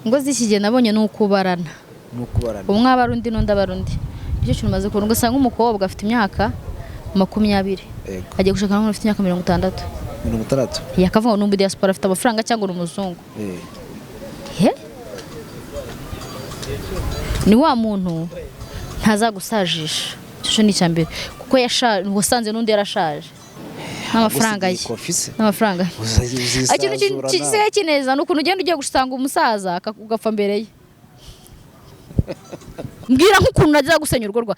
ngo zishyigiye nabonye nukubarana umwe abarundi n'undi abarundi icyo kintu maze kubona ugasanga umukobwa afite imyaka 20 agiye gushaka n'umuntu ufite imyaka 60 yakavuga ngo n'umbi diaspora afite amafaranga cyangwa umuzungu ni wa muntu ntazagusajisha cyo ni cyambere kuko yashaje usanze n'undi yarashaje n'amafaranga ye n'amafaranga ikintu kizeye kineza n'ukuntu ugenda ugiye gusanga umusaza akugapfa mbere ye mbwira nk'ukuntu nagiye gusenya urugo rwa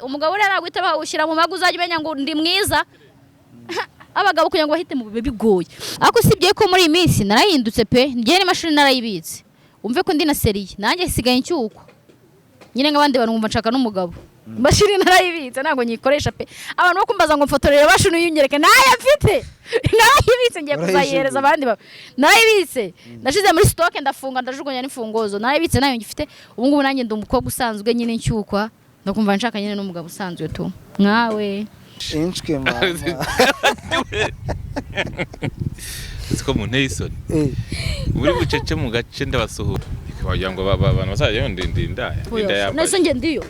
umugabo rero agwita bawushyira mu magu uzajya umenya ngo ndi mwiza abagabo kugira ngo bahite mu bigoye ariko sibye ko muri iyi minsi narahindutse pe ngiye n'imashini narayibitse umve ko ndi na seriye nanjye sigaye ncyuko nyine nk'abandi bantu ngumva nshaka n'umugabo mashini narayibitse ntabwo nyikoresha pe abantu bo kumbaza ngo mfotorere bashunu yunyereke naye mfite narayibitse ngiye kuzayihereza abandi narayibitse nashize muri stock ndafunga ndajugunya n'imfungozo narayibitse nayo ngifite ubu ngubu nanjye ndi umukobwa usanzwe nyine ncyukwa ndakumva nshaka nyine n'umugabo usanzwe tu mwawe inshwe mama siko mu nteyisoni muri bucece mu gace ndabasuhura wagira ngo abantu bazaje ndindindaya nese nge ndiyo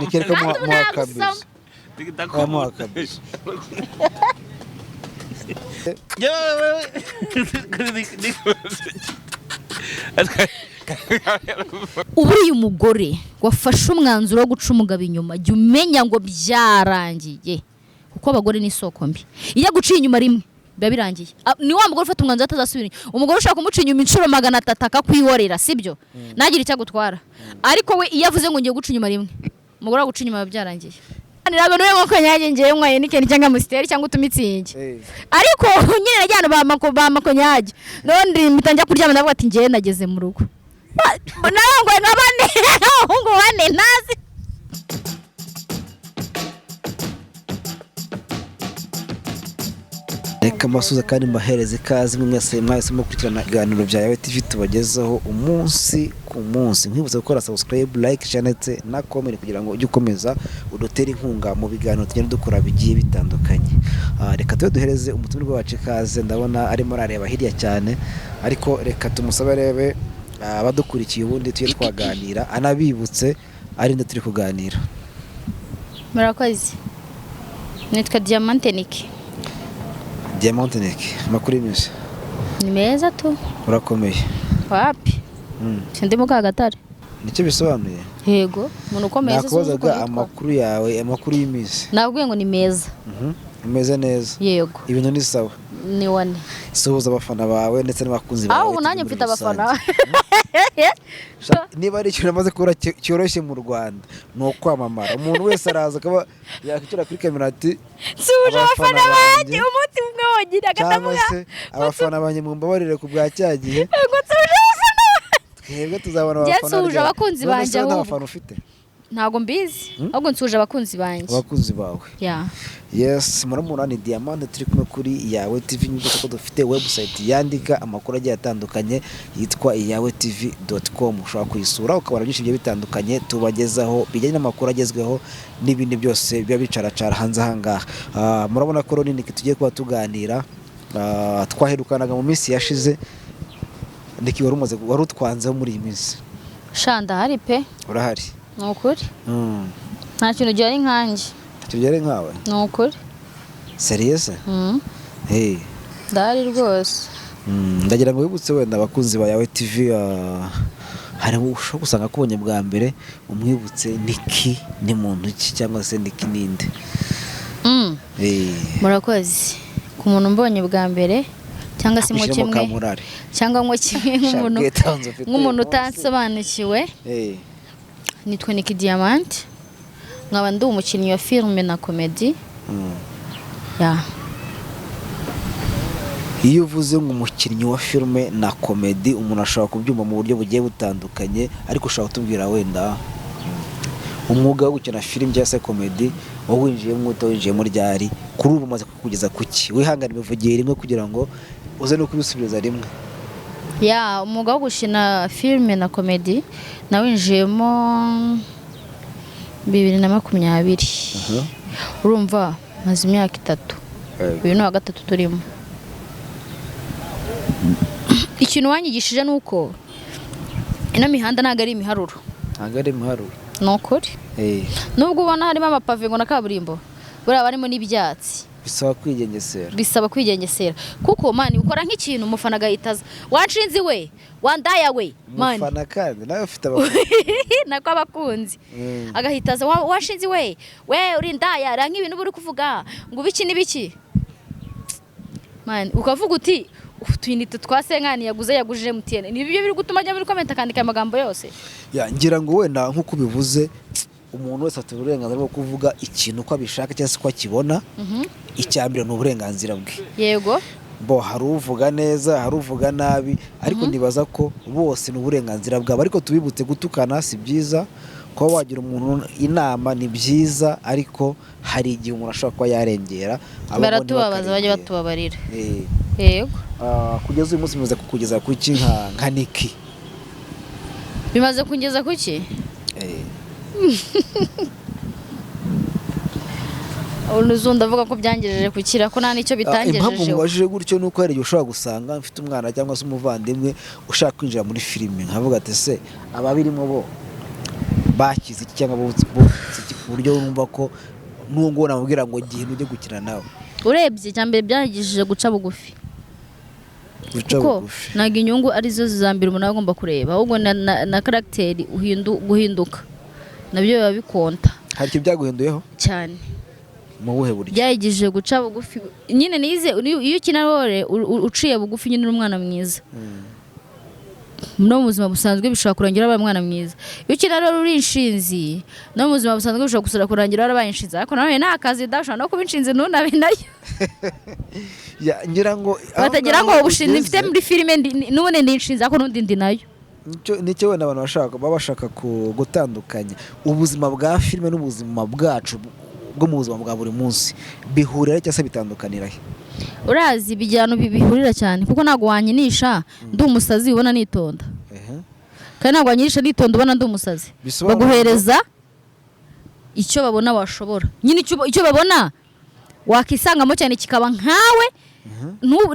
nikereka mu akabizi mu akabizi uburiye umugore wafashe umwanzuro wo guca umugabo inyuma jya umenya ngo byarangiye kuko abagore ni isoko mbi iyo guciye inyuma rimwe biba birangiye ni wa mugore ufata umwanzuro atazasubira umugore ushaka kumuca inyuma inshuro 300 akakwihorera sibyo nagira icyo agutwara ariko we iyo avuze ngo ngiye guca inyuma rimwe umugore aguca inyuma byarangiye nirabe no ngo kanyage ngiye mwaye n'ikindi cyangwa musteri cyangwa utumitsingi ariko nyine najyana ba makonyage none mitanjya kuryama ndavuga ati ngiye nageze mu rugo narangwe nkabane ngo bane nazi reka masuza kandi mahereze kazi mwese mwahisemo gukurikirana iganiro bya Yawe TV tubagezaho umunsi ku munsi nkibutse gukora subscribe like channel na comment kugira ngo ujye ukomeza udutera inkunga mu biganiro tugenda dukora bigiye bitandukanye reka duhereze umutumirwa wacu kaze ndabona arimo arareba hirya cyane ariko reka tumusabe rebe abadukurikiye ubundi tuye twaganira anabibutse ari nde turi kuganira murakoze nitwa Diamantenic makuru y'imisi ni meza tu urakomeye wapi sindi mu kagatare nicyo bisobanuye yego umuntu ukomeye nakubazaga amakuru yawe amakuru y'imisi nabwiye ngo ni meza umeze neza yego ibintu ni sawa ni wane suhuza abafana bawe ndetse n'abakunzi bawe ubu nanjye mfite abafana niba ari ikintu amaze kubura cyoroshye mu Rwanda ni ukwamamara umuntu wese araza akaba yakwicara kuri kamera ati suhuje abafana banjye umunsi umwe wonyine cyangwa se abafana banjye mumbabarire ku bwa cyagihe twebwe tuzabona abafana suhuje abakunzi banjye abafana ufite ntago mbizi ahubwo nsuhuje abakunzi banjye abakunzi bawe yes muramuna ni Diamant turi kumwe kuri Yawe TV nyuko ko dufite website yandika amakuru agiye atandukanye yitwa yawetv.com ushobora kuyisura ukabara byinshi bigiye bitandukanye tubagezaho bijyanye n'amakuru agezweho n'ibindi byose biba bicaracara hanze ahangaha murabona ko ronini tugiye kuba tuganira twaherukanaga mu minsi yashize ndiki wari utwanzeho muri iyi minsi shanda hari pe urahari nukuri nta kintu gihari nkanjye tugere nkawe nukuri serious ndari rwose ndagira ngo wibutse wenda abakunzi ba Yawe TV hari ushobora gusanga kubonye bwa mbere umwibutse Niki ni muntu ki cyangwa se Niki ninde murakoze ku muntu mbonye bwa mbere cyangwa se mu kimwe cyangwa ngo kimwe nk'umuntu utansobanukiwe nitwa Niki Diamant nkaba ndi umukinnyi wa filime na comedy iyo uvuze ngo umukinnyi wa filime na comedy umuntu ashobora kubyumva mu buryo bugiye butandukanye ariko ushobora kutubwira wenda umwuga wo gukina filime cyangwa se comedy wawinjiyemo utawinjiyemo ryari kuri ubu umaze kugeza kuki wihangane bivugiye rimwe kugira ngo uze no kubisubiriza rimwe umwuga wo gukina filime na comedy nawinjiyemo 2020 urumva maze imyaka 3 uyu ni wa gatatu turimo ikintu wanyigishije nuko ino mihanda ntabwo ari imiharuro ntabwo ari imiharuro ni ukuri nubwo ubona harimo amapave ngo na kaburimbo buriya barimo n'ibyatsi bisaba kwigengesera kuko mani ukora nk'ikintu umufana agahitaza wanshinzi we wandaya we mani umufana kandi nawe ufite abakunzi nako abakunzi agahitaza wanshinzi we uri ndaya ra nk'ibintu buri kuvuga ngo biki n'ibiki mani ukavuga uti utuyinite twa senkani yagujije MTN nibyo biri gutuma ajya muri comment akandika amagambo yose ngira ngo wenda nkuko ubivuze umuntu wese afite uburenganzira bwo kuvuga ikintu uko abishaka cyangwa se uko akibona icyambere ni uburenganzira bwe yego hari uvuga neza hari uvuga nabi ariko nibaza ko bose ni uburenganzira bwabo ariko tubibutse gutukana si byiza kuba wagira umuntu inama ni byiza ariko hari igihe umuntu ashobora kuba yarengera baratubabaza bajya batubabarira yego kugeza uyu munsi bimaze kukugeza ku ki nka Niki bimaze kungeza ku ki Unuzunda avuga ko byangejeje kukira ko nta nicyo bitangejeje. Impamvu mubajije gutyo nuko hari ushobora gusanga mfite umwana cyangwa se umuvandimwe ushaka kwinjira muri filime nkavuga ati se ababirimo bo bakize iki cyangwa bo ku buryo wumva ko nungo namubwira ngo gihe ujye gukina nawe. Urebye cyambere byangejeje guca bugufi. Kuko naga inyungu arizo zizambira umuntu agomba kureba ahubwo na character guhinduka nabyo biba bikonta. Hari icyo byaguhinduyeho cyane mu buhe buryo byayigije guca bugufi nyine nize iyo ukina role uciye bugufi nyine umwana mwiza no mu buzima busanzwe bishobora kurangira abaye umwana mwiza iyo ukina role uri inshinzi no mu buzima busanzwe bishobora gusura kurangira abaye inshinzi ariko nawe nta kazi dashobora no kuba inshinzi ntunabe nayo ngira ngo batagira ngo ubushinzi mfite muri filime n'ubundi ndi inshinzi ariko n'undi ndi nayo nicyo wenda abantu bashaka gutandukanya ubuzima bwa filime n'ubuzima bwacu bwo mu buzima bwa buri munsi bihurira cyangwa se bitandukanira he? Urazi bijyano bihurira cyane kuko ntago wanyinisha ndi umusazi ubona nitonda kandi ntago wanyinisha nitonda ubona ndi umusazi baguhereza icyo babona washobora nyine icyo babona wakisangamo cyane kikaba nkawe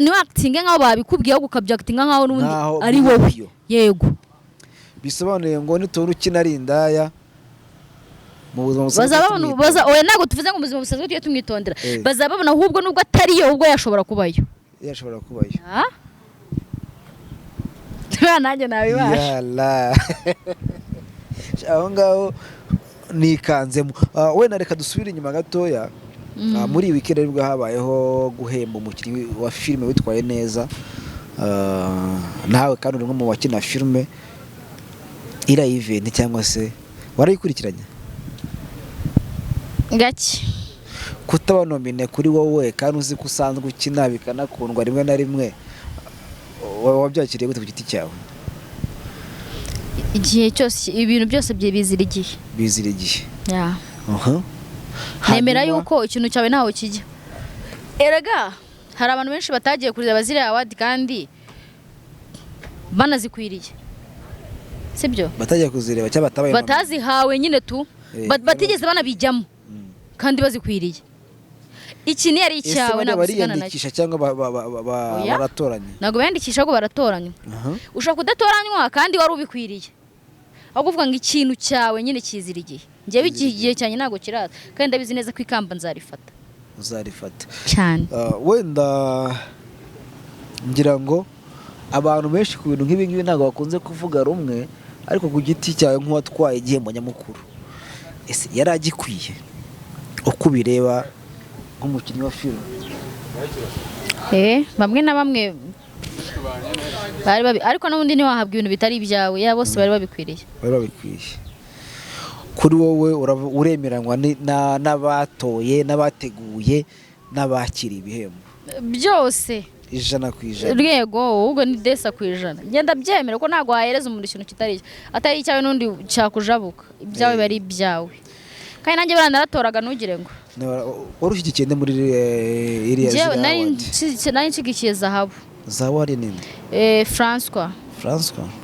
ni acting nkaho babikubwiye ukabyakitinga nkaho n'undi ari wowe yego bisobanuye ngo nitora ukina ari indaya oya ntabwo tuvuze ngo ubuzima busanzwe tujye tumwitondera bazababona ahubwo nubwo atariyo ubwo yashobora kubayo nanjye nabibasha aho ngaho nikanzemo wenda reka dusubire inyuma gatoya muri iyi weekend nibwo habayeho guhemba umukinnyi wa filime witwaye neza nawe kandi uri mu bakina filime iriya event cyangwa se warayikurikiranye gake kutaba nomine kuri wowe kandi uzi ko usanzwe ukina bikanakundwa rimwe na rimwe wabyakiriye gute ku giti cyawe? Igihe cyose ibintu byose bizira igihe nemera yuko ikintu cyawe ntaho kijya erega hari abantu benshi batagiye kureba ziriya award kandi banazikwiriye sibyo batagiye kuzireba cyangwa batazihawe nyine tu batigeze banabijyamo kandi bazikwiriye iki ni yari icyawe nagusigana nacyo cyangwa baratoranya ntabwo bayandikisha ahubwo baratoranya ushobora kudatoranywa kandi wari ubikwiriye ahubwo uvuga ngo ikintu cyawe nyine kizira igihe njyewe igihe cyanjye ntabwo kiraza kandi ndabizi neza ko ikamba uzarifata cyane wenda ngira ngo abantu benshi ku bintu nk'ibi ngibi ntabwo bakunze kuvuga rumwe ariko ku giti cyawe nk'uwatwaye igihembo nyamukuru ese yari agikwiye uko ubireba nk'umukinnyi wa filime? Bamwe na bamwe ariko n'ubundi ntiwahabwa ibintu bitari ibyawe ya bose bari babikwiriye kuri wowe uremeranywa n'abatoye n'abateguye n'abakiriye ibihembo byose 100%? Rwego ubwo ni 10%. Ngenda byemera ko ntago wahereza umuntu ikintu kitari atari icyawe n'undi cyakujabuka ibyawe bari ibyawe kandi nanjye baranaratoraga ntugire ngo warushyigikiye muri iriya zira nari nshigikiye zahabu ari ninde? François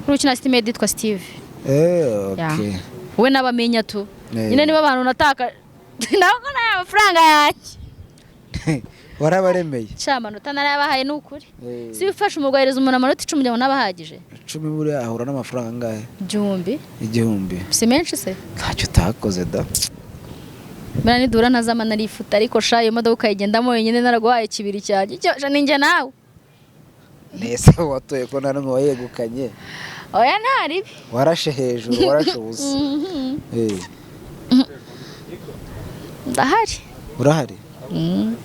kuri ukina Steam yitwa Steve okay we nabamenya tu nyine niba abantu nataka ntabwo nayo amafaranga yanjye warabaremeye sha amanota narayabahaye ni ukuri Eh. si bifasha umugwahereza umuntu amanota 10 byabona abahagije 10 buri ahura n'amafaranga angahe? Igihumbi. si menshi se Ntacyo utakoze da. bana nidura ntazama narifuta ariko sha iyo modoka ukayigendamo wenyine naraguhaye kibiri cyanjye cyo ninjye nawe Nese watoye ko nta n'umwe wayegukanye. oya ntaribi Warashe hejuru warashe ubusa. Eh. ndahari Urahari? Mm.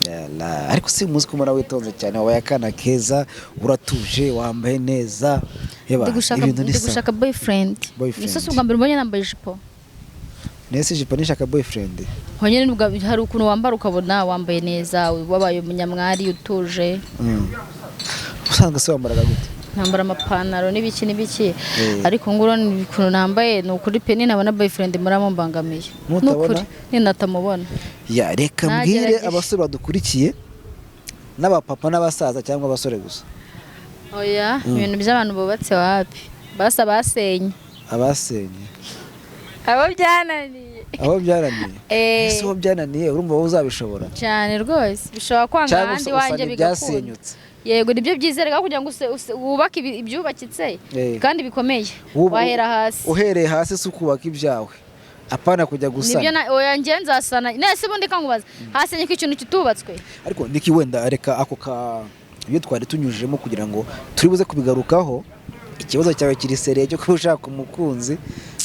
Yala. Ariko si muzi ko mara witonze cyane wabaye akana keza uratuje wambaye neza. Yeba ibintu ni ndi gushaka boyfriend niso ubwa mbere mbonye nambaye ijipo Nese jipo nishaka boyfriend. honyine nubwo hari ukuntu wambara ukabona wambaye neza wabaye umunyamwari utuje Usanga se wambaraga gute? nambara amapantaro n'ibiki ariko nguro ni ukuntu nambaye ni ukuri pe ninabona boyfriend muramumbangamiye Nutabona? ninatamubona Ya reka mbwire Nagerageje. abasore badukurikiye n'abapapa n'abasaza cyangwa abasore gusa. oya ibintu by'abantu bubatse wapi basa basenye Abasenye. abo byananiye Aho byananiye. Ese aho byananiye urumva wowe uzabishobora? cyane rwose bishobora kwanga Cyangwa ahandi usanga wanjye bigakunda ibyasenyutse. yego nibyo byizerega kugira ngo wubake ibyubakitse kandi bikomeye wahera hasi Uhereye hasi si ukubaka ibyawe. Apana kujya gusana. nibyo oya nge nzasana nese bundi kangubaza hasenye ko ikintu kitubatswe Ariko niki wenda reka ako ka ibyo twari tunyujijemo kugira ngo turi buze kubigarukaho. Ikibazo cyawe kiri sereye cyo kushaka umukunzi.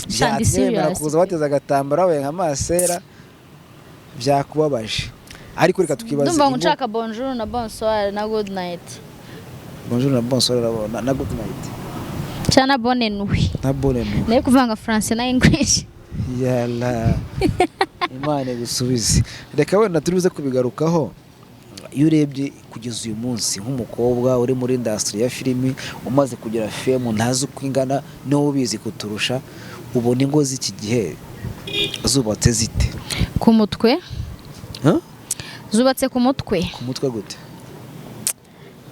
Byatemera kuza bateza agatambara we nka masera byakubabaje. Ariko reka tukibaza. ndumva nshaka bonjour na bonsoir na good night. Bonjour na bonsoir na good night. Cyana bonne nuit. Na bonne nuit. Ne kuvanga français na english. Yala. Imana gusubize. Reka wenda turi buze kubigarukaho. Iyo urebye kugeza uyu munsi nk'umukobwa uri muri industry ya filimi umaze kugira fame ntazi uko ingana niho ubizi kuturusha ubona ingo z'iki gihe zubatse zite ku mutwe zubatse ku mutwe gute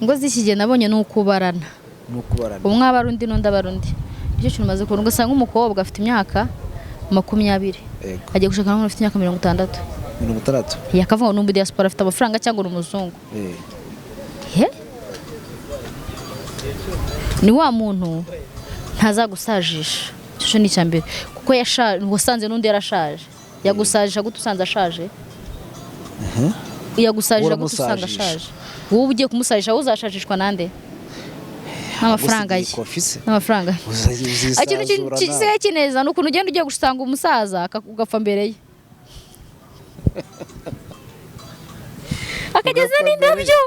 ingo z'iki gihe nabonye nukubarana umwe abarundi n'undi abarundi icyo kintu maze kubona ugasanga umukobwa afite imyaka 20 agiye gushaka n'umuntu afite imyaka 60 yakavuga ngo diaspora afite amafaranga cyangwa umuzungu ni wa muntu ntazagusajisha cyo ni cyambere kuko yashaje wasanze n'undi yarashaje yagusajisha gute usanze ashaje yagusajisha gute usanga ashaje wowe ugiye kumusajisha uzashajishwa nande n'amafaranga ye n'amafaranga ikintu kisigaye kineza n'ukuntu ugenda ugiye gusanga umusaza ugapfa mbere ye akageza n'indabyo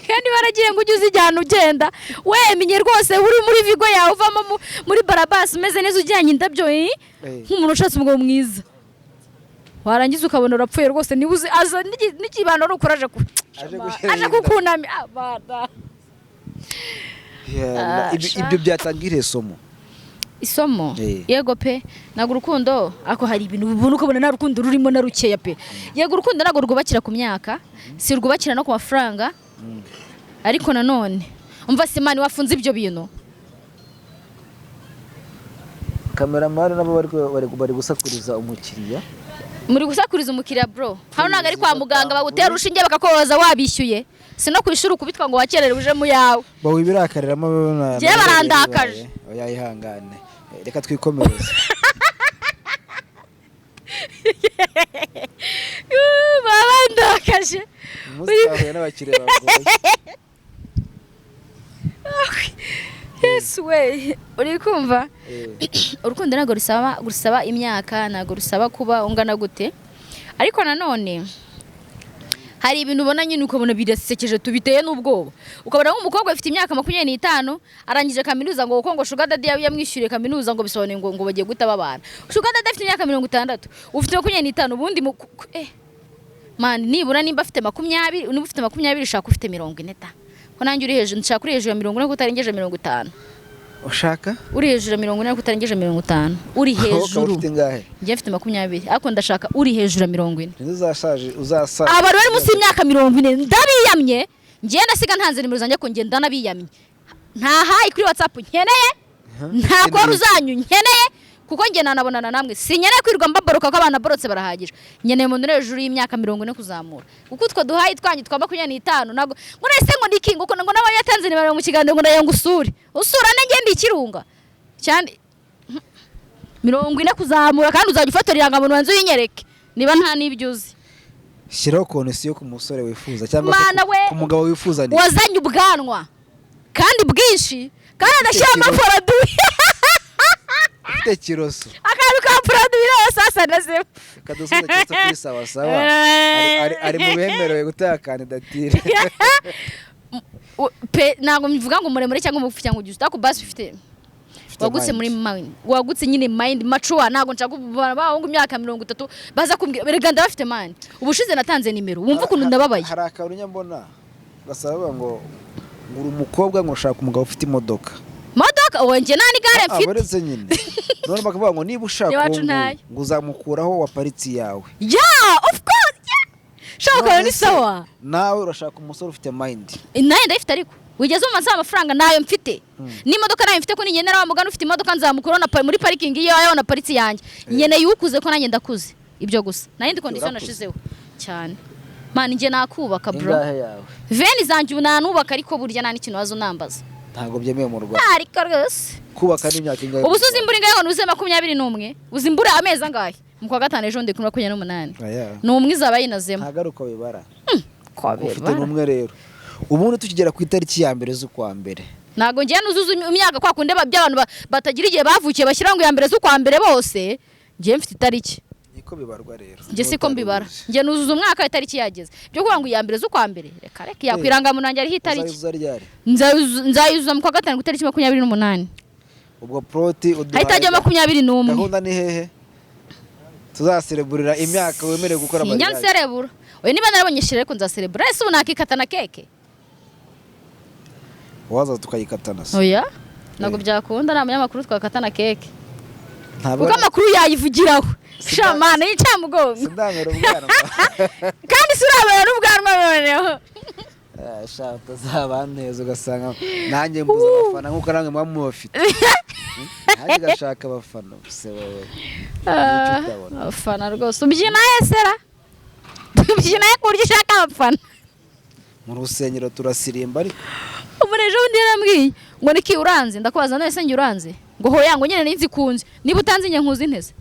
kandi baragiye ngo ujye uzijyana ugenda wemenye rwose uri muri vigo yawe uvamo muri barabasi umeze neza ujyanye indabyo nk'umuntu ushatse umugabo mwiza warangiza ukabona urapfuye rwose niba uzi aza n'ikibano n'ukuri aje kukunamira abana ibyo byatangiriye isomo yego pe ntabwo urukundo ako hari ibintu ubona ukabona nta rukundo rurimo na rukeya pe yego urukundo ntabwo rwubakira ku myaka si rwubakira no ku mafaranga ariko nanone umva simani wafunze ibyo bintu kameramani nabo bari gusakuriza umukiriya muri gusakuriza umukiriya bro hano ntabwo ari kwa muganga bagutera urushinge bakakoza wabishyuye si no ku ishuri ukubitwa ngo wakerere uje mu yawe bawibirakariramo njye barandakaje oya ihangane reka twikomereze barandakaje musahuye n'abakiriya bagoye Yes way uri kumva urukundo ntabwo rusaba imyaka ntabwo rusaba kuba ungana gute ariko nanone hari ibintu ubona nyine ukabona birasekeje tubiteye n'ubwoba ukabona nk'umukobwa afite imyaka 25 arangije kaminuza ngo uko ngo sugar daddy yamwishyuriye kaminuza ngo bisobanuye ngo bagiye guta babana sugar daddy afite imyaka 60 ufite 25 ubundi man nibura nimba afite 20 niba ufite 20 ushaka ufite 40 ko nanjye uri hejuru nshaka uri hejuru ya 40 kutarengeje 50 ushaka uri hejuru ya 40 kutarengeje 50 uri hejuru ufite ngahe njye mfite 20 ariko ndashaka uri hejuru ya 40 uzashaje uzasaza aba bari munsi y'imyaka 40 ndabiyamye njye ndasiga ntanze nimero zanjye ko njye ndanabiyamye nta hayi kuri WhatsApp nkeneye nta call uzanyu nkeneye kuko njye nanabonana namwe sinyeneye kwirirwa mbaboroka ko abana borotse barahagije nyeneye umuntu uri hejuru y'imyaka 40 kuzamura kuko utwo duhaye twanyu twa 25 nago ngo nese ngo ndikingo ko ngo nabo yatanze nimero mu kiganiro ngo ndayo ngusure usura nanjye ndi ikirunga cyane 40 kuzamura kandi uzajya ufatora irangamuntu wanzu yinyereke niba nta nibyuzi shyiraho konesiyo ku musore wifuza cyangwa ku mugabo wifuza ni wazanye ubwanwa kandi bwinshi kandi adashyira amaporoduwi ufite kiroso akantu ka poroduwi rero sasa nazeba kadusubiza cyose kuri sawa ari mu bemerewe gutanga kandidatire ntabwo mvuga ngo muremure cyangwa umugufi cyangwa ugiye utako basi ufite wagutse muri mind wagutse nyine mind mature ntago nshaka bahungu imyaka 30 baza kumbwira berega ndabafite mind ubushize natanze nimero wumva ukuntu ndababaye hari akantu nyambona gasaba ngo nguru umukobwa ngo ushaka umugabo ufite imodoka wonje nani gare mfite abaretse nyine none bakavuga ngo niba ushaka ngo uzamukuraho waparitsi yawe of course shaka ni sawa nawe urashaka umusore ufite mind naye ndayifite ariko wigeze umanza amafaranga nayo mfite n'imodoka nayo mfite ko ninyenera wa mugana ufite imodoka nzamukura muri parking iyo na paritsi yanjye nyeneye ukuze ko nanjye ndakuze ibyo gusa naye ndi condition nashizeho cyane man nje nakubaka bro veni zanjye unanubaka ariko burya nani kintu wazo nambaza ntago byemeye mu Rwanda ariko rwose kubaka n'imyaka ingahe ubusuzi mburi ngaho nuze 21 uzimbura amezi angahe mu kwa gatanu ejo ndi kuri 28 n'umwe izaba yinazemo ntagaruka bibara ufite n'umwe rero ubundi tukigera ku itariki ya mbere z'ukwa mbere nago ngiye nuzuza imyaka kwa kunde by'abantu batagira igihe bavukiye bashyira ngo ya mbere z'ukwa mbere bose ngiye mfite itariki niko bibarwa rero ngiye siko mbibara ngiye nuzuza umwaka itariki yageze byo kuvuga ngo ya mbere z'ukwa mbere reka yakwiranga mu nanjye ari itariki nzayuzuza mu kwa gatanu ku itariki 28 ubwo proti hayitajya 21 gahunda ni hehe tuzasereburira imyaka wemerewe gukora amajyanye nyanserebura oye niba narabonyeshire ariko nzaserebura ese unakikata na keke waza tukayikatana se oya nago byakunda na munyamakuru twakata na keke kuko amakuru yayivugiraho shamana y'icyamugongo sindamera ubwana kandi surabera n'ubwanwa noneho shata zabaneza ugasanga nanjye mbuza abafana nkuko nange mwamu bafite nanjye gashaka abafana se wowe abafana rwose ubyina yesera ubyina kurya ushaka abafana mu rusengero turasirimba ariko umureje undi yarambwiye ngo niki uranze ndakubaza none se ngi uranze ngo hoya ngo nyene ninzi kunze niba utanze nye nkuzi inteze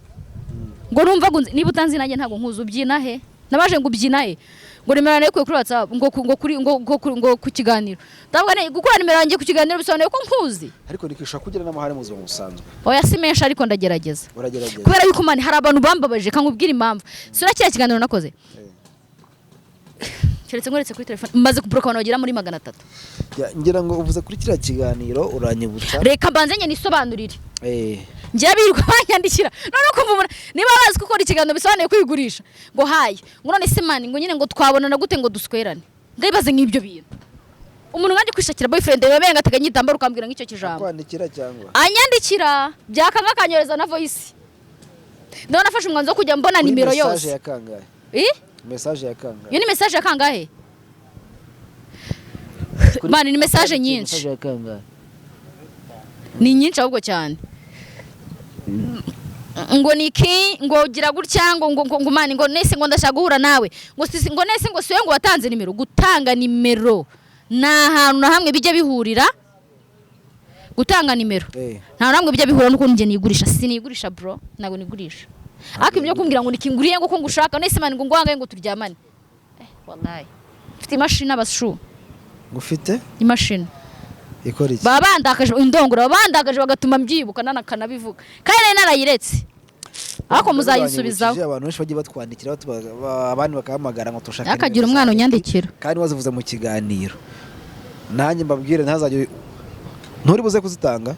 ngo numva gunze niba utanze nanjye ntago nkuzi ubyina he nabaje ngo ubyina he ngo nimero nayo kuri WhatsApp ngo ku kiganiro ndavuga ne gukora nimero yanjye ku kiganiro bisobanuye ko nkuzi ariko nikisha kugira n'amahare mu buzima busanzwe oya si menshi ariko ndagerageza uragerageza kubera yuko mani hari abantu bambabaje kankubwira impamvu sura kiriya kiganiro nakoze keretse ngoretse kuri telefone maze kubroka abantu bagira muri 300 ngira ngo uvuze kuri kiriya kiganiro uranyibutsa reka mbanze nye nisobanurire njye birirwa banyandikira none kumva niba bazi gukora ikiganiro bisobanuye kwigurisha ngo hayi ngo none se mani ngo nyine ngo twabonana gute ngo duswerane ndabibaze nk'ibyo bintu umuntu nganje kwishakira boyfriend wewe ngateganya itambaro ukambwira nk'icyo kijambo kwandikira cyangwa anyandikira byakanga kanyoreza na voice ndabona nafashe umwanzo wo kujya mbona nimero yose message ya kangahe message ya kangahe yo ni message ya kangahe mani ni message nyinshi message ya kangahe ni nyinshi ahubwo cyane ngo niki ngo gira gutya ngo mani ngo nese ngo ndashaka guhura nawe ngo sisi ngo nese ngo siwe ngo watanze nimero gutanga nimero na hantu na hamwe bijya bihurira gutanga nimero nta namwe bijya bihura nuko nje nigurisha sinigurisha bro nago nigurisha ariko ibyo kumbwira ngo nikinguriye ngo ko ngushaka nese mani ngo ngwangaye ngo turyamane wallahi mfite imashini abashu ngufite imashini ikora iki babandakaje indongora babandakaje bagatuma mbyibuka nanakanabivuga kandi narayiretse ariko muzayisubizaho abantu benshi bagiye batwandikira abandi bakahamagara ngo tushaka akagira umwana unyandikira kandi wazivuze mu kiganiro nanjye mbabwire ntazajye nturi buze kuzitanga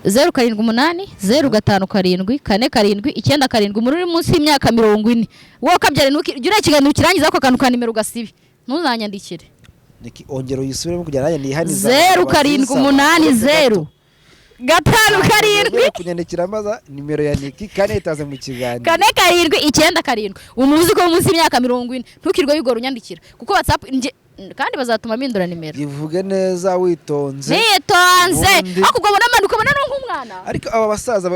078 057 4 9 umuntu uri munsi y'imyaka 40 wowe kabyare nukira ikiganiro kirangiza ko kantu ka nimero gasibi ntuzanyandikire niki ongero yisubiremo kugira nanjye nihaniza 0780 5 kunyandikira maza nimero ya Niki kane itaze mu kiganiro 4 9 umuzi ko munsi y'imyaka 40 ntukirwe bigora unyandikira kuko WhatsApp kandi bazatuma mpindura nimero bivuge neza witonze nitonze akubwo bona amanuka bona no nk'umwana ariko aba basaza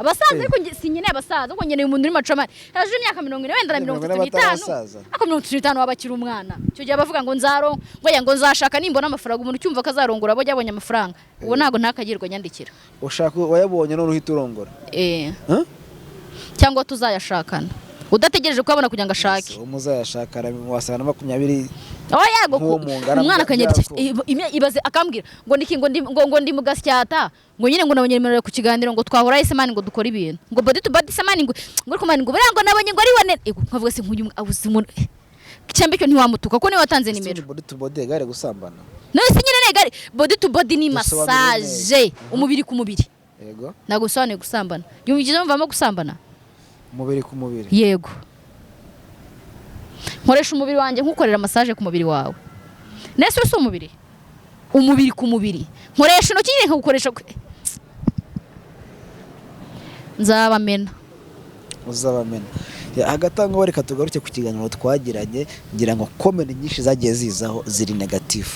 abasaza ariko sinkeneye abasaza kuko nkeneye umuntu uri macomani hejuru y'imyaka 40 wenda na 35 ako 35 wabakira umwana cyo gihe bavuga ngo ngo nzashaka nimbona amafaranga umuntu cyumva kazarongora abo yabonye amafaranga uwo ntago ntakagirwa nyandikira ushaka wayabonye none uhita urongora cyangwa tuzayashakana udategereje kubabona kugira ngo ashake umuzayashaka wasana na 20 yego umwana akanyera ibaze akambwira ngo ndi mu gasyata ngo nyine ngo nabonyemerera ku kiganiro ngo twahora isemani ngo dukora ibintu ngo body to body semani ngo kumani ngo ngo nabonye ngo ari wane nkavuga se nkuyu abuze umuntu cyambe cyo ntiwamutuka ko niwe watanze nimero body to body gare gusambana no si nyine negare body to body ni massage umubiri ku mubiri yego nagusane gusambana yumvije mvamo gusambana umubiri ku mubiri yego nkoresha umubiri wanjye nkukorera massage ku mubiri wawe nese uri umubiri ku mubiri nkoresha intoki nyine nkukoresha nzabamena uzabamena agatanga bareka tugaruke ku kiganiro twagiranye ngira ngo comment nyinshi zagiye zizaho ziri negative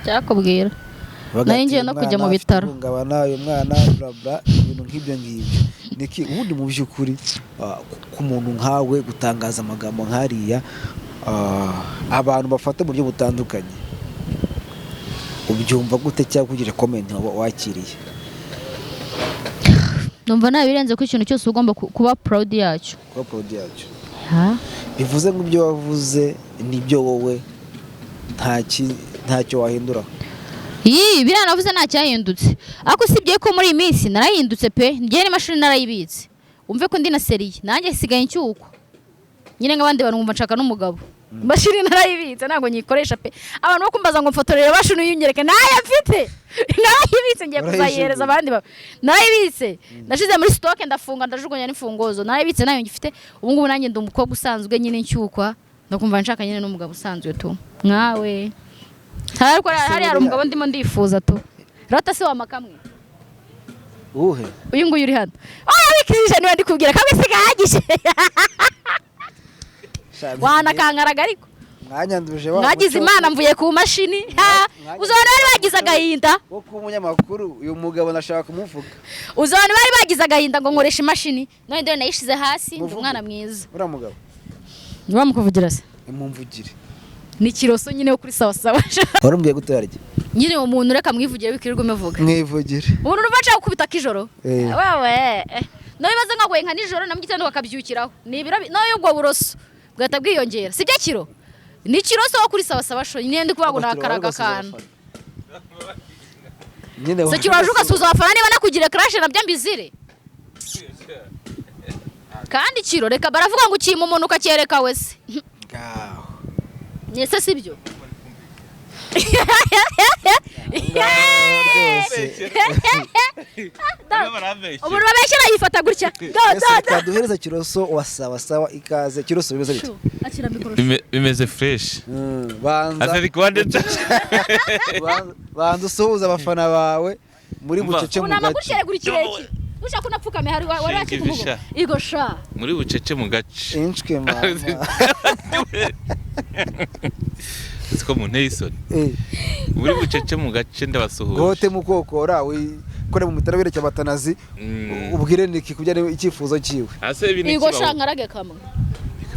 cyakubwira nayo ngiye no kujya mu bitaro ngabana uyu mwana bla ibintu nk'ibyo ngibyo niki ubundi mu by'ukuri ku muntu nkawe gutangaza amagambo nkariya abantu bafata mu buryo butandukanye ubyumva gute cyangwa kugira comment wakiriye numva nabirenze ko ikintu cyose ugomba kuba proud yacyo bivuze ngo ibyo wavuze nibyo wowe ntacyo wahindura biriya navuze nta cyahindutse ariko usibye ko muri iyi minsi narahindutse pe ngiye n'imashini narayibitse umve ko ndi na seriye nanjye sigaye nshyuko nyine nk'abandi bantu ngumva nshaka n'umugabo imashini narayibitse ntabwo nyikoresha pe abantu bo kumbaza ngo mfotorere bashunu yunyereke nayo mfite narayibitse ngiye kuzayihereza abandi narayibitse nashize muri stock ndafunga ndajugunya n'imfungozo narayibitse nayo ngifite ubu ngubu nanjye ndi umukobwa usanzwe nyine nshyukwa ndakumva nshaka nyine n'umugabo usanzwe tu mwawe hari umugabo ndimo ndifuza tu rata se wa makamwe uhe uyu nguyu uri hano wikirije niwe ndikubwira kamwe sigahagije wanakankaraga ariko mwanyanduje mwagize imana mvuye ku mashini uzabona bari bagize agahinda wo ku munyamakuru uyu mugabo nashaka kumuvuga uzabona bari bagize agahinda ngo nkoresha imashini none dore nayishize hasi ndi umwana mwiza uriya mugabo nibamukuvugira se imumvugire ni kiroso nyine wo kuri sawa warumbiye gutarya nyine umuntu reka mwivugire bikirirwa umevuga mwivugire umuntu nubaca gukubita kijoro wewe no bibaze nkagoye nka nijoro na mugitendo bakabyukiraho ni ibiro nayo ubwo buroso bwata bwiyongera sibyo kiro ni kiroso wo kuri sawa sho nyine ndi kubago nakaraga kana nyine se kiro ajuka suza abafana niba nakugire crash nabyo mbizire kandi kiro reka baravuga ngo ukima umuntu ukacyereka wese ngaho nese sibyo umuntu babeshyira yifata gutya kaduhereza kiroso wasawa ikaze kiroso bimeze bite bimeze fresh banza usuhuza abafana bawe muri bucece mu gace ushaka unapfukame hari wari wakikuvuga igo sha muri bucece mu gace inshwe mama siko mu Neyson muri bucece mu gace ndabasuhuje gote mukokora kore mu mitaro bireke abatanazi ubwire niki kujya icyifuzo cyiwe ase ibi ni igo sha nkarage kamwe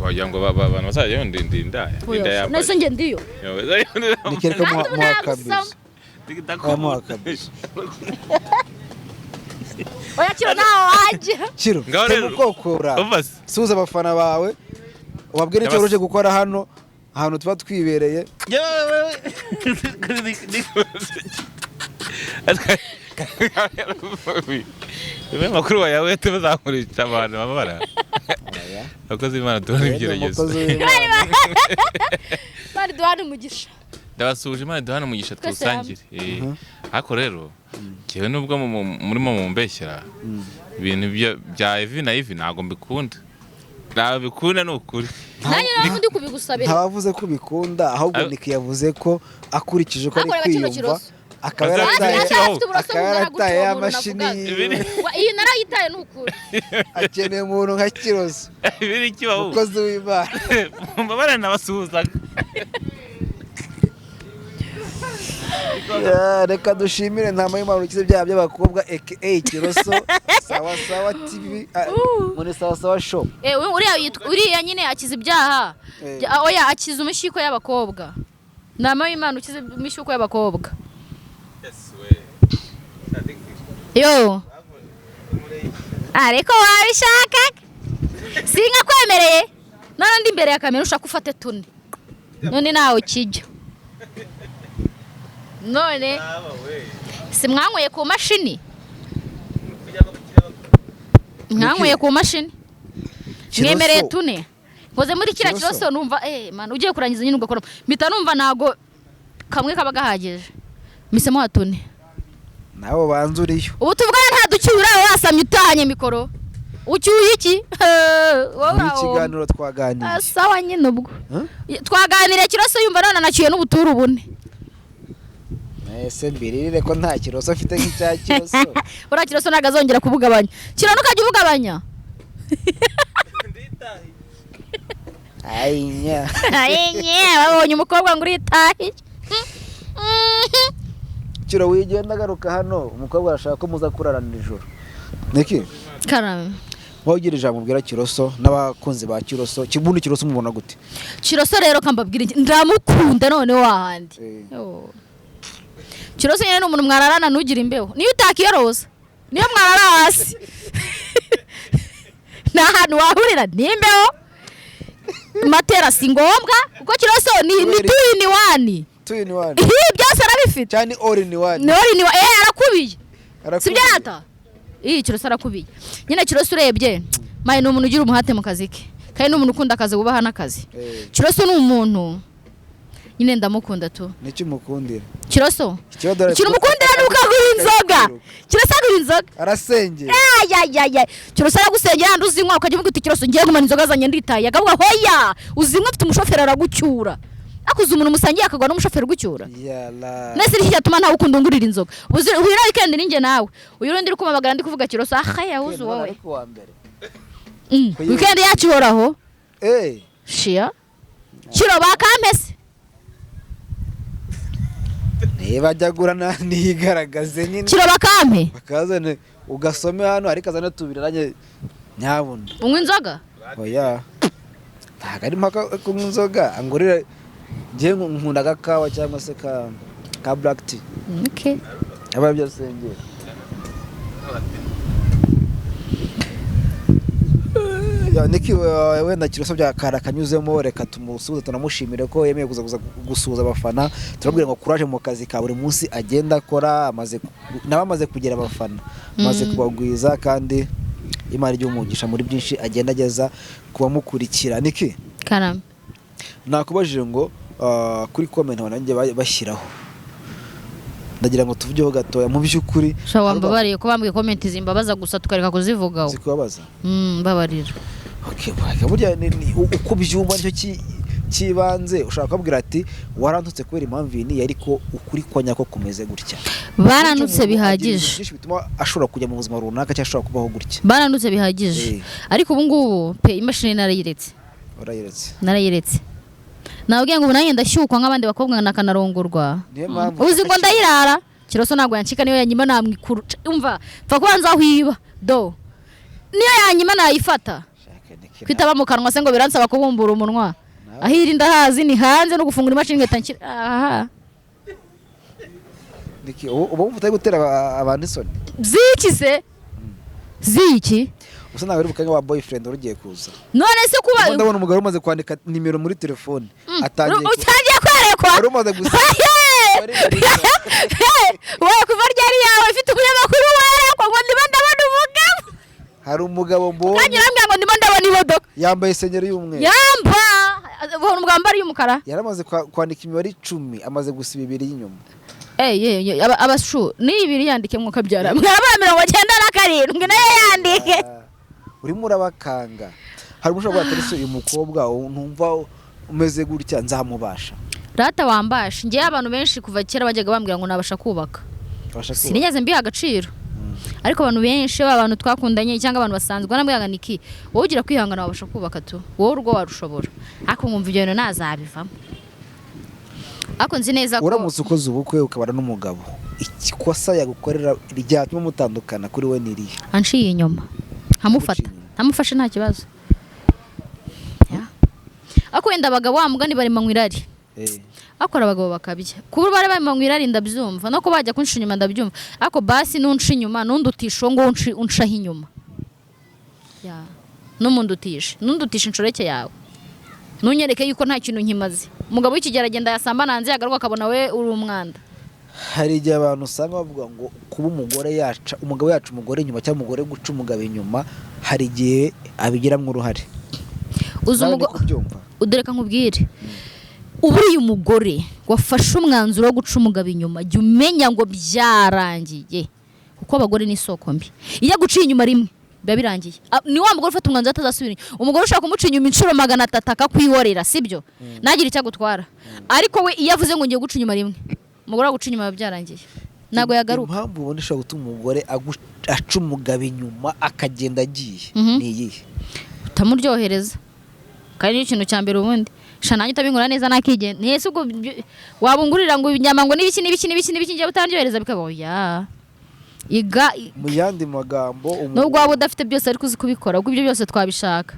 wagira ngo abantu bazaje ndinda ya nese nge ndiyo nikereka mu akabisi oya kiro naho waje kiro mukokora suza abafana bawe wabwire icyo uje gukora hano ahantu tuba twibereye Ibe makuru yawe tubazakurisha abantu babara akoze imana tubona ibyeregezo bari duhana umugisha ndabasuje imana duhana umugisha twusangire ariko rero kiwe nubwo murimo mumbeshyira ibintu bya Evi na Evi ntago mbikunda nabikunda n'ukuri nanjye naho ndi kubigusabira ntabavuze ko bikunda ahubwo Nick yavuze ko akurikije ko ari kwiyumva akaba yarataye y'amashini iyi narayitaye n'ukuri akeneye umuntu nka kiroso ibiri kibaho ukoze w'Imana mbabara nabasuhuzaga Reka dushimire ntama y'Imana ukize ibyaha by'abakobwa aka Kiroso sawa sawa TV muri sawa sawa show. Uriya nyine akiza ibyaha. Oya akiza imishiko y'abakobwa. Ntama y'Imana ukize imishiko y'abakobwa. Yo. Ariko wabishaka? Singa kwemereye. None ndi imbere ya kamera ushaka ufate tune. None nawe kijya. None simwanyweye ku mashini. Mwanyweye ku mashini. Mwemereye tune. Ngoze muri kira Kiroso numva man ugiye kurangiza nyine ugakora. Mpita numva nago kamwe kaba gahagije. Misemo hatune. Nabo banzuriyo. Ubu tuvugana nta ducyura wasamye utanye mikoro. Ucyuye iki? Wowe ikiganiro twaganira. Sawa nyine ubwo. Twaganira Kiroso yumva none naciye n'ubuturu bune. Ese mbirire ko nta Kiroso afite nk'icya Kiroso. Ura Kiroso nagazongera kubugabanya. Kirano kajya ubugabanya. Ainya. Babonye umukobwa ngo uritahi. Kiro wigenda agaruka hano umukobwa arashaka ko muza kurarana ijoro. Niki? Karame. Wogira ijambo mbwira Kiroso n'abakunzi ba Kiroso. Kibundi Kiroso mubona gute? Kiroso rero kambabwira ndamukunda none wahandi. Kiroso nyene n'umuntu mwararana nugira imbeho. Niyo utakiyoroza. Niyo mwarara hasi. Na hano wahurira n'imbeho. Matera si ngombwa kuko Kiroso ni 2 in 1. 2 in 1. Byose arabifite. Cyane all in 1. Ni all in 1. Arakubiye. Sibyata. Kiroso arakubiye. Nyine Kiroso urebye. Maye ni umuntu ugira umuhate mu kazi ke. Kandi ni umuntu ukunda akazi wubaha n'akazi. Kiroso ni umuntu nyine ndamukunda tu. Niki mukundira? Kiroso. Kino mukundira n'ukagura inzoga. Kiroso agura inzoga. Arasengera. Kiroso aragusengera handi uzinywa ukajya uvuga uti Kiroso ngiye gumana inzoga zanye nditaye. Akavuga hoya uzinywa ufite umushoferi aragucyura. Akuze umuntu musangiye akagwa n'umushoferi gucyura. Yala. Nese iki cyatuma nta ukunda ungurira inzoga. Uhira weekend ninjye nawe. Uyu rundi uri kumabagara ndi kuvuga Kiroso ahaya uzu wowe. Weekend yacu horaho. Shia. Kiro bakampese. Bajyagura nigaragaze nyine. Kiro bakampe. Bakazane ugasome hano ariko azane tubiranye nyabuna. Unywa inzoga? Oya. Ntago ari mpaka kunywa inzoga angurira ngiye nkunda agakawa cyangwa se ka black tea. Okay. Aba byasengera. Niki wenda Kiroso byakara kanyuzemo reka tumusuze tunamushimire ko yemeye gusuza abafana turabwira ngo courage mu kazi ka buri munsi agenda akora amaze kugera abafana amaze kubagwiza kandi Imana y'umugisha muri byinshi agenda ageza kubamukurikira. Niki Karame nakubajije ngo kuri comment wanjye bashyiraho ndagira ngo tuvugeho gatoya mu by'ukuri shawamba bariye ko bambwiye comment zimbabaza gusa tukareka kuzivugaho zikubabaza babarira. Okay burya uko byumva nicyo kibanze ushaka kubwira ati warantutse kubera impamvu ni ariko ukuri kwanya ko kumeze gutya baranutse bihagije bituma ashobora kujya mu buzima runaka cyangwa ashobora kubaho gutya baranutse bihagije ariko ubu ngubu pe imashini narayiretse nabwiye ngo nanjye ndashyukwa nk'abandi bakobwa nakanarongorwa uzi ngo ndayirara Kiroso ntabwo yancika niyo yanyima namwikuru umva pfa kubanza hwiba do niyo yanyima nayifata kwitaba mu kanwa se ngo biransaba kubumbura umunwa ahiri ndahazi ni hanze no gufungura imashini ngatankira aha Niki ubu mfite gutera abantu isoni ziki usa nawe rubukanye wa boyfriend urugiye kuza none se kuba ndabona umugabo umaze kwandika nimero muri telefone utangiye kwerekwa umaze gusa wowe kuva ryari yawe ufite umunyamakuru werekwa ngo ndimo ndabona umugabo hari umugabo mbonye kandi nambwira ngo ndimo ndabona imodoka yambaye isengeri y'umweru ubona umugabo mbari y'umukara yaramaze kwandika imibare 10 amaze gusiba 2 y'inyuma abashu ni 2 yandike mwuka byara mwaba 97 nayo yandike urimo urabakanga hari umushobora gutera uyu mukobwa ntumva umeze gutya nzamubasha rata wambasha ngiye abantu benshi kuva kera bajyaga bambwira ngo nabasha kubaka sinigeze mbiha agaciro ariko abantu benshi abantu twakundanye cyangwa abantu basanzwe nambwiraga Niki wowe ugira kwihangana wabasha kubaka tu wowe urwo warushobora ariko nkumva ibyo nazabivamo ariko nzi neza ko uramutse ukoze ubukwe ukabana n'umugabo ikosa yagukorera ryatuma mutandukana kuri we n'irihe? anciye inyuma ntamufashe nta kibazo. Ako wenda abagabo wa mugani bari manywa irari. Akora abagabo bakabya. Kuba bari bari manywa irari ndabyumva. No ko bajya kunsha inyuma ndabyumva. Ako basi nunshi inyuma nundutisha ngo unshaho inyuma. Ya. Numundutisha. Nundutisha inshoreke yawe. Nunyereke yuko nta kintu nkimaze. Umugabo w'ikigera agenda yasamba nanze yagaruka akabona we uri umwanda. Hari igihe abantu usanga bavuga ngo kuba umugabo yaca umugore inyuma cyangwa umugore guca umugabo inyuma hari igihe abigiramo uruhare. Udereka nkubwire uburiye umugore wafashe umwanzuro wo guca umugabo inyuma jya umenya ngo byarangiye kuko abagore ni isoko mbi. Iyo aguciye inyuma rimwe biba birangiye. Ni wa mugore ufata umwanzuro atazasubira. Umugore ushaka kumuca inyuma inshuro 300 akakwihorera sibyo nagira icyo agutwara. Ariko we iyo avuze ngo ngiye guca inyuma rimwe umugore aguca inyuma byarangiye ntago yagaruka. Impamvu ubona ishobora gutuma umugore aca umugabo inyuma akagenda agiye ni iyihe? Utamuryohereza kandi ikintu cya mbere ubundi shananye utabingura neza nakigenda nese ubwo wabungurira ngo inyama ngo nibiki ngiye utanryohereza bikaba ya iga mu yandi magambo nubwo waba udafite byose ariko uzi kubikora ubwo ibyo byose twabishaka.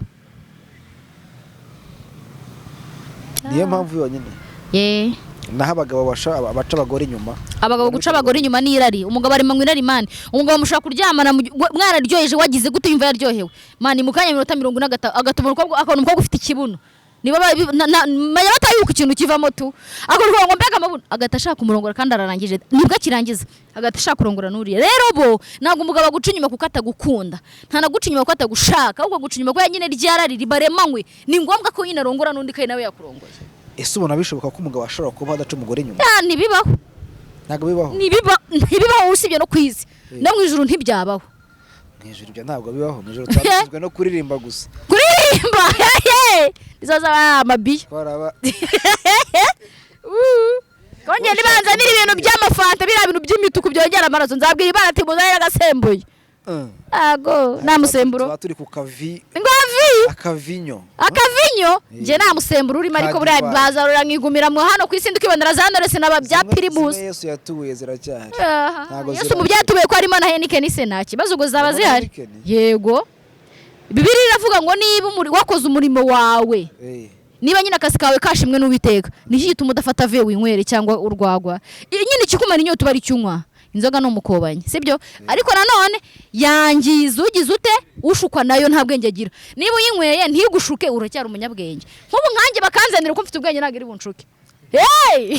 Niyo mpamvu yonyine naho abagabo baca abagore inyuma. Abagabo guca abagore inyuma ni irari. Umugabo ari manywa irari mani. Umugabo mushaka kuryamana mwararyoheje wagize gute yumva yaryohewe mani mukanya 40 agatuma akabona umukobwa ufite ikibuno niba manya batayuka ikintu kivamo tu akorwa ngo mbega amabuno agatashaka umurongora kandi ararangije nibwo akirangiza agatashaka kurongora nuriye. Rero bo nago umugabo aguca inyuma kuko atagukunda nta naguca inyuma kuko atagushaka ahubwo guca inyuma ko nyine ryarari ribaremanywe ni ngombwa ko nyine arongora nundi kai nawe yakurongoye. Ese ubona bishoboka ko umugabo ashobora kuba adaca umugore inyuma? Ntibibaho. Ntago bibaho. Ntibibaho usibye no kwizi. No mu ijuru ntibyabaho. Mu ijuru bya ntabwo bibaho. Mu ijuru twabizwe no kuririmba gusa. Kuririmba. Izaza amabiyo. Twaraba. Konje nibanza niri ibintu by'amafanta bira bintu by'imituku byongera amaraso nzabwira ibara ati muzanye agasembuye. Ago namusemburo. Turi ku kavi. Akavinyo je namusemburo urimo ariko buri bazarura nkigumira mu hano kwisindi kwibandara zandorese nababya Primus. Yesu yatubuye ziracyari. Yesu mu byatubuye ko arimo na Heineken isenaki bazo ngo zaba zihari. Yego. Bibiri iravuga ngo niba wakoze umurimo wawe. Niba nyina akasi kawe kashimwe n'Uwiteka niki gituma udafata ve winywere cyangwa urwagwa. Nyine kikumara inyota bari cyunywa. Inzoga no mukobanye sibyo ariko nanone yangiza ugize ute ushukwa nayo nta bwenge agira. Niba uyinyweye ntigushuke uracyari umunyabwenge nk'ubu nkanjye bakanzanira ko mfite ubwenge nagiri bunshuke.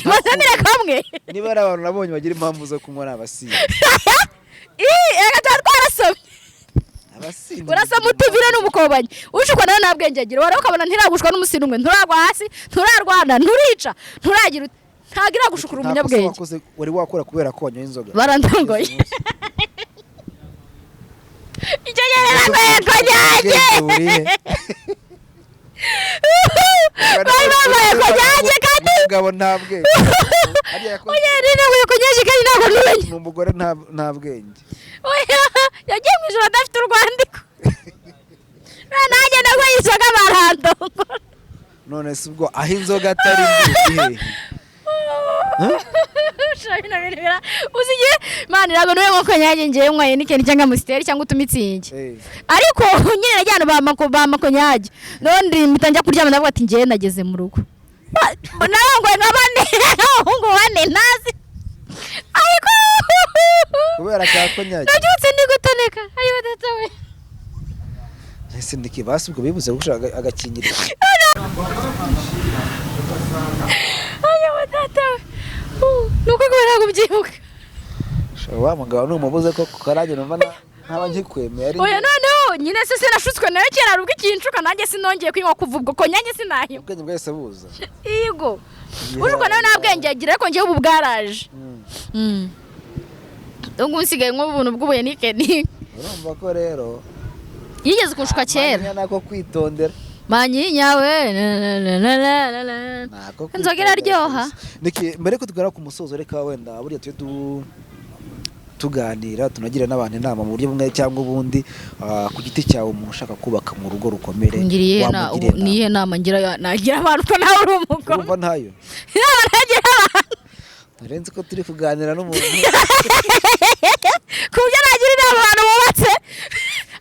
Bazanire kamwe niba ari abantu nabonye bagira impamvu zo kunywa n'abasizi. Twarasomye abasizi urasoma utuvire n'umukobanye ushukwa nayo nta bwenge agira wari ukabona ntiragushwa n'umusiri umwe nturagwa hasi nturarwana nturica nturagira ntagira gushukura umunyabwenge. Wari wakora kubera ko wanyoye inzoga barandongoye icyo nyerera ko nyaje bari ko nyaje kandi umugabo ntabwe oya rine we ko nyaje kandi ntabwo numenye umugore ntabwenge oya yagiye mu ijoro adafite urwandiko nanjye nagwe inzoga barandongora none se ubwo aho inzoga atari mbi uziye mani rago niwe ngo konyaje ngiye nkwaye n'ikindi cyangwa Amstel cyangwa utumitsingi ariko nyine najyana ba makonyaje none mitanja kuryama ndavuga ati ngiye nageze mu rugo narangwe nkabane ngo wane nazi ariko kubera ka konyaje nabyutse ndi gutoneka ayo datawe ese ndikibasi ubwo bibuze gushaka agakingiriro ayo datawe nuko kubera kubyibuka wa mugabo n'umubuze ko karage numva ntaba nkikwemeye ari oya noneho nyine se nashutswe nayo kera rubwo ikincuka nanjye sinongeye kwinywa kuvubwo ko nyange sinahiye ubwenge bwese buza yego uruko nayo nabwenge agira ariko ngiye ubu bwaraje ubwo nsigaye nk'ubuntu bw'ubuye nikeni urumva ko rero yigeze kunshuka kera nako kwitondera manyinya we inzoga iraryoha. Mbere ko tugara ku musozo reka wenda buriya tuye tuganira tunagira n'abantu inama mu buryo bumwe cyangwa ubundi. Ku giti cyawe umuntu ushaka kubaka mu rugo rukomere niye nama nagira abantu ko nawe uri umugore urumva ntayo narenze ko turi kuganira n'umuntu ku buryo nagira inama abantu bubatse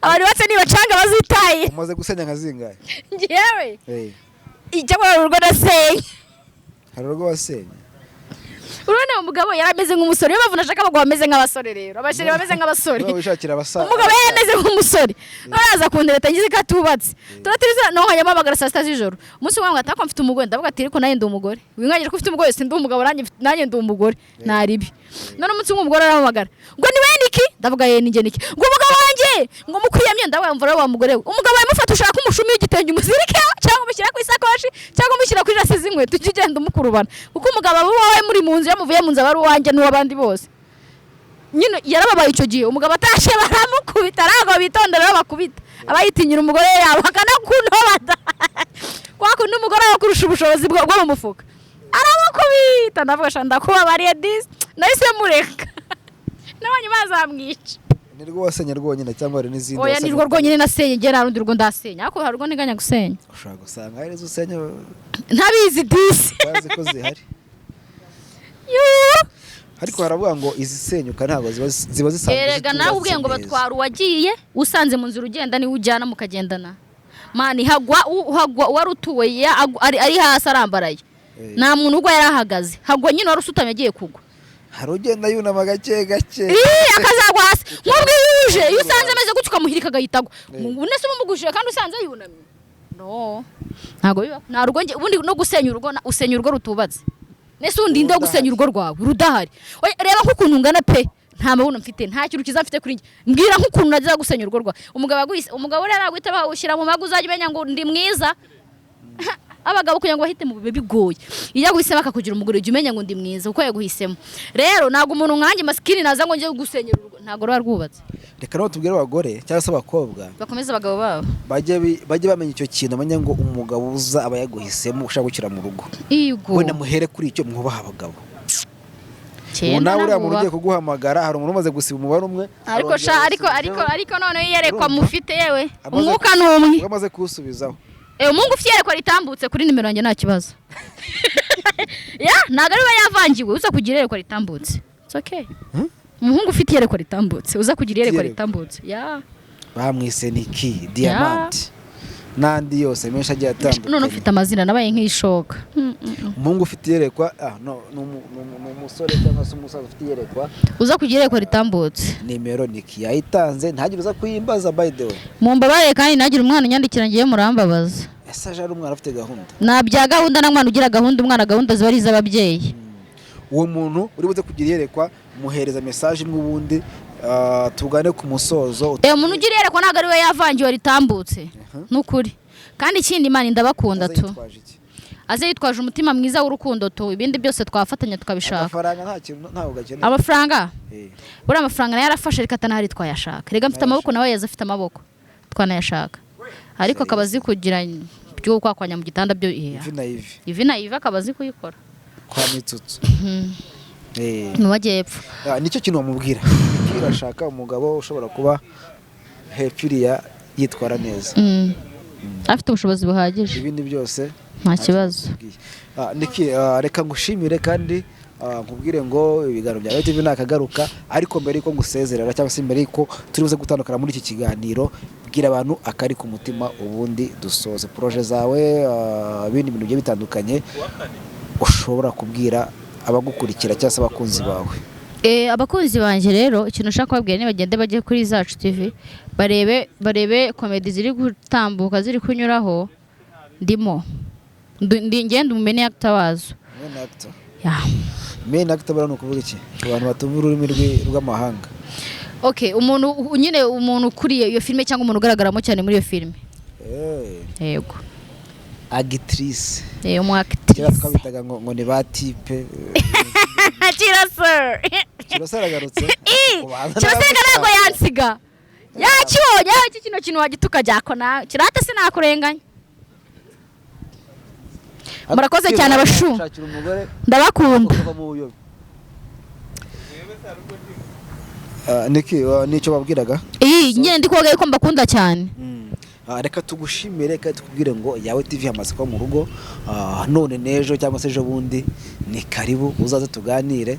abantu batse nibacanga bazitaye. umaze gusenya nka zingahe? Njyewe ijya muri urugo ndasenye. Hari urugo wasenye? Urabona umugabo yarameze nk'umusore, iyo bavuna ashaka abagabo bameze nk'abasore rero. Abashiri bameze nk'abasore. Wishakira abasore. Umugabo yarameze nk'umusore. Araza kundereta ngize katubatse. Turatiriza no hanyuma amagara saa 6 z'ijoro. Umunsi umwe ngata ko mfite umugore ndavuga ati ariko naye ndi umugore. Winkagire ko ufite umugore sindi umugabo nanjye ndi umugore. Naribi. None umunsi umwe umugore aramagara. Ngo ni we niki? Ndavuga ye ni nge niki. Ngo umugabo wanjye ngo mukwiyamye ndavuga mvura wa mugore we. Umugabo yamufata ushaka umushumi y'igitenge umuzirike cyangwa umushyira ku isakoshi cyangwa umushyira ku jase z'inkweto tugenda umukurubana. Kuko umugabo wawe muri mu nzu yamuvuye mu nzu abari uwanjye n'uwabandi bose. Nyine yarababaye icyo gihe umugabo atashe baramukubita arago bitondera bakubita. Abayitinyira umugore yabo akana kuntobada. Kwa kundi umugore akurusha ubushobozi bwo mu mufuka. Aramukubita ndavuga shanda kuba bariye dis nahise mureka. Nabanye bazamwica. Ni rwo wasenye rwonyine cyangwa hari n'izindi? Oya ni rwo rwonyine nasenye ngera rundi rwo ndasenya. Ariko hari rwo niganya gusenya. Ushaka gusanga hari uzusenya ntabizi disi. Bazi ko zihari. Ariko haravuga ngo izisenyuka ntabwo ziba zisanzwe. Erega nawe ubwiye ngo batwara uwagiye usanze mu nzira ugenda ni ujyana mukagendana. Mani hagwa warutuwe ari hasi arambaraye. Nta muntu ubwo yarahagaze. Hagwa nyine warusutamye agiye kugwa. Hari ugenda yunama gake akazagwa hasi. Mwebwe yuje iyo usanze ameze gutyo ukamuhirika agahitagwa. Unese umugujije kandi usanze yunamye. No. Ntago biba. Nta rugo ubundi no gusenya urugo usenya urugo rutubatse. Nese undi ndo gusenya urugo rwawe rudahari. Reba nk'ukuntu ungana pe. Nta mabuno mfite nta kintu kiza mfite kuri njye. Mbwira nk'ukuntu nagiza gusenya urugo rwawe. Umugabo rero aragwita bawushyira mu magu uzajya umenya ngo ndi mwiza. Abagabo kugira ngo bahite mu bibe bigoye. Iyo guhisemo akakugira umugore ujye umenya ngo ndi mwiza uko yaguhisemo. Rero nago umuntu nkanjye maskini naza ngo ngiye gusenyera urugo ntago rwarwubatse. Reka no tubwire abagore cyangwa se abakobwa bakomeza abagabo babo bajye bamenya icyo kintu amenya ngo umugabo uza aba yaguhisemo ushaka gukira mu rugo. We namuhere kuri icyo mwubaha abagabo. Nawe uriya muntu ugiye kuguhamagara hari umuntu umaze gusiba umubare umwe. Ariko none yerekwa mufite yewe umwuka n'umwe amaze kuwusubizaho. Umungu ufite yerekwa ritambutse kuri nimero yanjye nta kibazo. Ntago ari we yavangiwe uza kugira yerekwa ritambutse. It's okay. Umuhungu ufite yerekwa ritambutse uza kugira yerekwa ritambutse. Bamwise Niki Diamant. Nandi yose menshi agiye atandukanye. None ufite amazina nabaye nk'ishoka. Umuhungu ufite yerekwa umusore cyangwa se umusaza ufite yerekwa uza kugira yerekwa ritambutse. Nimero Niki yayitanze ntagire uza kuyimbaza by the way. Mumbabare kandi nagira umwana unyandikira ngiye murambabaza. Ese aje ari umwana afite gahunda. Na bya gahunda na mwana ugira gahunda umwana gahunda ziba ari iz'ababyeyi. Uwo muntu uri buze kugira yerekwa muhereza message imwe ubundi tugane ku musozo. Umuntu ugira yerekwa ntago ari we yavangiwe ritambutse. Nukuri. Kandi ikindi Imana ndabakunda tu. Aze yitwaje umutima mwiza w'urukundo tu ibindi byose twafatanya tukabishaka. Amafaranga nta kintu ntaho gakeneye. Amafaranga? Buri amafaranga nayo yarafashe rikata ntari twayashaka. Rega mfite amaboko nawe yaza afite amaboko. Twanayashaka. Ariko akabazi kugira byo kwakwanya mu gitanda byo ivi na ivi akabazi kuyikora. Kwa mitsutsu. Nuwajepfo. Nicyo kintu wamubwira. Kirashaka umugabo ushobora kuba hepfiriya yitwara neza. Afite ubushobozi buhagije. Ibindi byose nta kibazo. Niki reka ngushimire kandi nkubwire ngo ibiganiro bya TV nakagaruka ariko mbere yuko ngusezerera cyangwa se mbere yuko turibuze gutandukana muri iki kiganiro bwira abantu akari ku mutima ubundi dusoze projet zawe ibindi bintu bye bitandukanye ushobora kubwira abagukurikira cyangwa se abakunzi bawe. Abakunzi banje rero ikintu ushaka kubabwira ni bagende bajye kuri Zacu TV barebe comedy ziri gutambuka ziri kunyuraho ndimo ngende umene actor wazo. Main actor barano kuvuga iki abantu batumva ururimi rw'amahanga. Umuntu kuriye iyo filme cyangwa umuntu ugaragaramo cyane muri iyo filme. Yego. Actrice. Umu actrice. Kira twabitaga ngo ni ba type. Kirasa aragarutse. Kirasa ntago yansiga. Yakibonye iki kintu wagituka jako na kirata sinakurenganya. Murakoze cyane abashu. Ndabakunda. Niki nicyo babwiraga nyine ndi kuvuga yuko mbakunda cyane. reka tugushimire reka tukubwire ngo Yawe TV yamaze kuba mu rugo none n'ejo cyangwa se ejo bundi ni karibu uzaze tuganire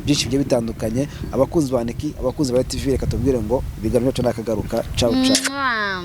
byinshi bigiye bitandukanye. Abakunzi ba Niki abakunzi ba TV reka tubwire ngo ibiganiro cyo nakagaruka ciao ciao.